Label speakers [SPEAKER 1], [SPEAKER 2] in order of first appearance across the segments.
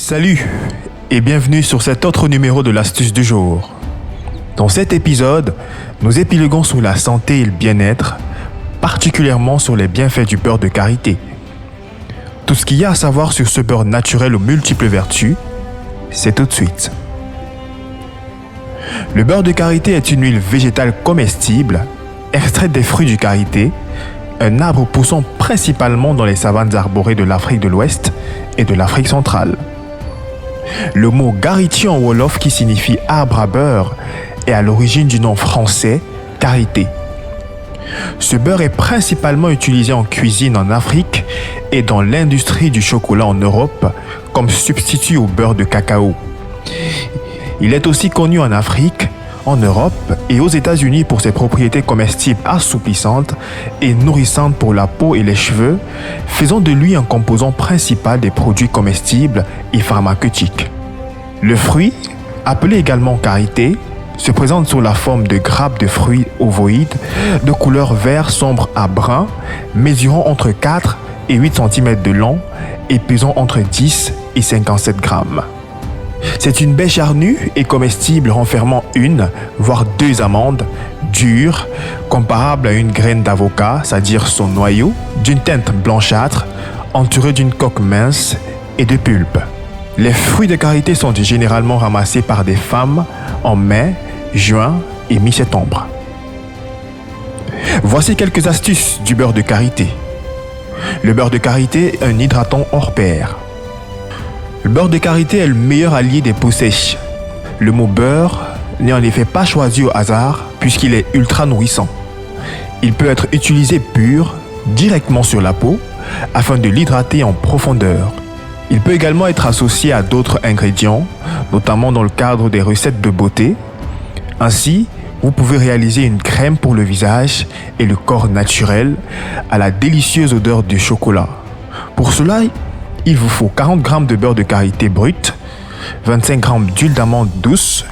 [SPEAKER 1] Salut et bienvenue sur cet autre numéro de l'astuce du jour. Dans cet épisode, nous épiloguons sur la santé et le bien-être, particulièrement sur les bienfaits du beurre de karité. Tout ce qu'il y a à savoir sur ce beurre naturel aux multiples vertus, c'est tout de suite. Le beurre de karité est une huile végétale comestible, extraite des fruits du karité, un arbre poussant principalement dans les savanes arborées de l'Afrique de l'Ouest et de l'Afrique centrale. Le mot gariti en wolof qui signifie arbre à beurre est à l'origine du nom français karité. Ce beurre est principalement utilisé en cuisine en Afrique et dans l'industrie du chocolat en Europe comme substitut au beurre de cacao. Il est aussi connu en Afrique, en Europe et aux États-Unis pour ses propriétés comestibles assoupissantes et nourrissantes pour la peau et les cheveux, faisant de lui un composant principal des produits comestibles et pharmaceutiques. Le fruit, appelé également karité, se présente sous la forme de grappes de fruits ovoïdes de couleur vert sombre à brun, mesurant entre 4 et 8 cm de long et pesant entre 10 et 57 grammes. C'est une baie charnue et comestible renfermant une, voire deux amandes, dures, comparables à une graine d'avocat, c'est-à-dire son noyau, d'une teinte blanchâtre, entourée d'une coque mince et de pulpe. Les fruits de karité sont généralement ramassés par des femmes en mai, juin et mi-septembre. Voici quelques astuces du beurre de karité. Le beurre de karité est un hydratant hors pair. Le beurre de karité est le meilleur allié des peaux sèches. Le mot beurre n'est en effet pas choisi au hasard puisqu'il est ultra nourrissant. Il peut être utilisé pur, directement sur la peau, afin de l'hydrater en profondeur. Il peut également être associé à d'autres ingrédients, notamment dans le cadre des recettes de beauté. Ainsi, vous pouvez réaliser une crème pour le visage et le corps naturel à la délicieuse odeur du chocolat. Pour cela, il vous faut 40 g de beurre de karité brut, 25 g d'huile d'amande douce,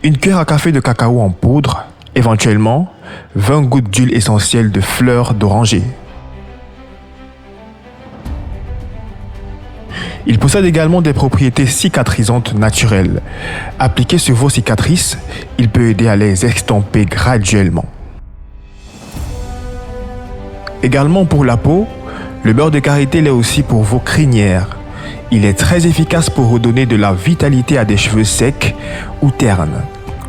[SPEAKER 1] une cuillère à café de cacao en poudre, éventuellement 20 gouttes d'huile essentielle de fleurs d'oranger. Il possède également des propriétés cicatrisantes naturelles. Appliqué sur vos cicatrices, il peut aider à les estomper graduellement. Également pour la peau, le beurre de karité l'est aussi pour vos crinières. Il est très efficace pour redonner de la vitalité à des cheveux secs ou ternes.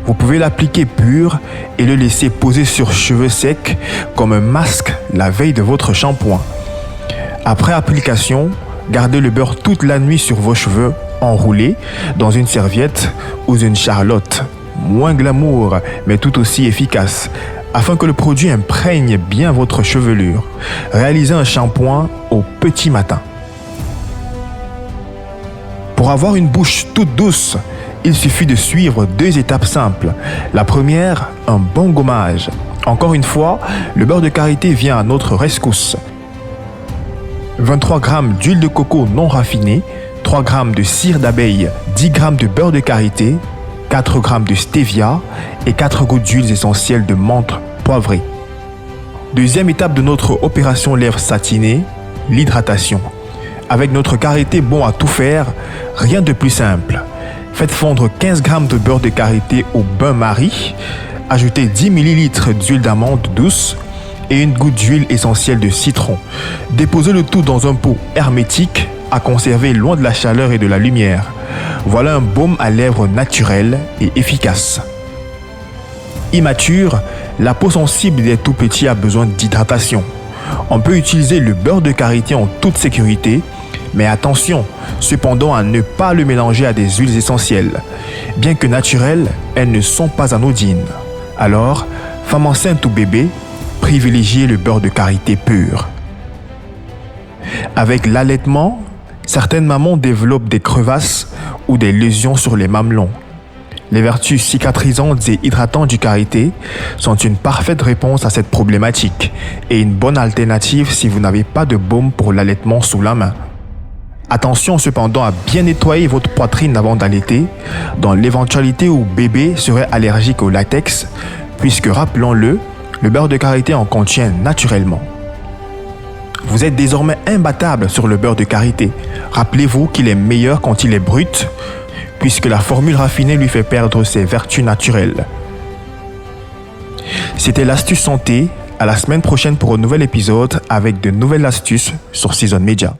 [SPEAKER 1] Vous pouvez l'appliquer pur et le laisser poser sur cheveux secs comme un masque la veille de votre shampoing. Après application, gardez le beurre toute la nuit sur vos cheveux enroulés dans une serviette ou une charlotte. Moins glamour, mais tout aussi efficace, afin que le produit imprègne bien votre chevelure. Réalisez un shampoing au petit matin. Pour avoir une bouche toute douce, il suffit de suivre deux étapes simples. La première, un bon gommage. Encore une fois, le beurre de karité vient à notre rescousse. 23 g d'huile de coco non raffinée, 3 g de cire d'abeille, 10 g de beurre de karité, 4 g de stevia et 4 gouttes d'huiles essentielles de menthe poivrée. Deuxième étape de notre opération lèvres satinées, l'hydratation. Avec notre karité bon à tout faire, rien de plus simple. Faites fondre 15 g de beurre de karité au bain-marie, ajoutez 10 ml d'huile d'amande douce et une goutte d'huile essentielle de citron. Déposez le tout dans un pot hermétique à conserver loin de la chaleur et de la lumière. Voilà un baume à lèvres naturel et efficace. Immature, la peau sensible des tout petits a besoin d'hydratation. On peut utiliser le beurre de karité en toute sécurité, mais attention, cependant à ne pas le mélanger à des huiles essentielles. Bien que naturelles, elles ne sont pas anodines. Alors, femme enceinte ou bébé, privilégiez le beurre de karité pur. Avec l'allaitement, certaines mamans développent des crevasses ou des lésions sur les mamelons. Les vertus cicatrisantes et hydratantes du karité sont une parfaite réponse à cette problématique et une bonne alternative si vous n'avez pas de baume pour l'allaitement sous la main. Attention cependant à bien nettoyer votre poitrine avant d'allaiter, dans l'éventualité où bébé serait allergique au latex, puisque rappelons-le, le beurre de karité en contient naturellement. Vous êtes désormais imbattable sur le beurre de karité. Rappelez-vous qu'il est meilleur quand il est brut, puisque la formule raffinée lui fait perdre ses vertus naturelles. C'était l'astuce santé. À la semaine prochaine pour un nouvel épisode avec de nouvelles astuces sur Season Media.